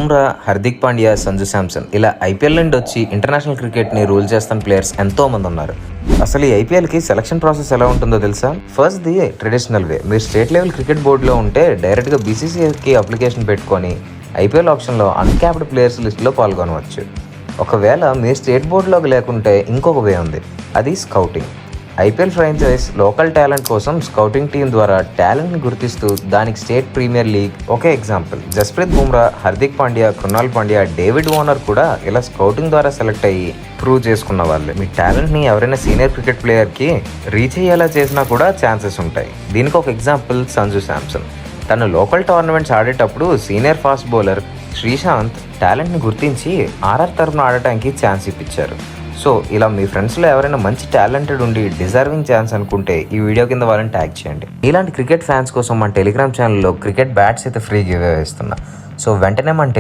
బుమ్రా, హార్దిక్ పాండ్యా, సంజు శాంసన్ ఇలా ఐపీఎల్ నుండి వచ్చి ఇంటర్నేషనల్ క్రికెట్ని రూల్ చేస్తున్న ప్లేయర్స్ ఎంతో మంది ఉన్నారు. అసలు ఈ ఐపీఎల్కి సెలక్షన్ ప్రాసెస్ ఎలా ఉంటుందో తెలుసా? First the traditional way. మీరు స్టేట్ లెవెల్ క్రికెట్ బోర్డులో ఉంటే డైరెక్ట్గా బీసీసీఐకి అప్లికేషన్ పెట్టుకొని ఐపీఎల్ ఆప్షన్లో అన్క్యాప్డ్ ప్లేయర్స్ లిస్టులో పాల్గొనవచ్చు. ఒకవేళ మీరు స్టేట్ బోర్డులోకి లేకుంటే ఇంకొక వే ఉంది, అది scouting. IPL franchise local talent కోసం స్కౌటింగ్ టీం ద్వారా టాలెంట్ని గుర్తిస్తూ దానికి స్టేట్ ప్రీమియర్ లీగ్. ఒకే example, Jasprit Bumrah, Hardik Pandya, Krunal Pandya, David Warner కూడా ఇలా స్కౌటింగ్ ద్వారా సెలెక్ట్ అయ్యి ప్రూవ్ చేసుకున్న వాళ్ళే. మీ టాలెంట్ని ఎవరైనా సీనియర్ క్రికెట్ ప్లేయర్కి రీచ్ అయ్యేలా చేసినా కూడా ఛాన్సెస్ ఉంటాయి. దీనికి ఒక ఎగ్జాంపుల్ సంజు శాంసన్. తను లోకల్ టోర్నమెంట్స్ ఆడేటప్పుడు సీనియర్ ఫాస్ట్ బౌలర్ శ్రీశాంత్ టాలెంట్ని గుర్తించి ఆర్ఆర్ తరఫున ఆడటానికి ఛాన్స్ ఇప్పించారు. సో ఇలా మీ ఫ్రెండ్స్లో ఎవరైనా మంచి టాలెంటెడ్ ఉండి డిజర్వింగ్ ఛాన్స్ అనుకుంటే ఈ వీడియో కింద వాళ్ళని ట్యాగ్ చేయండి. ఇలాంటి క్రికెట్ ఫ్యాన్స్ కోసం మన టెలిగ్రామ్ ఛానల్లో క్రికెట్ బ్యాట్స్ అయితే ఫ్రీ గివ్ అవే ఇస్తున్నా. సో వెంటనే మన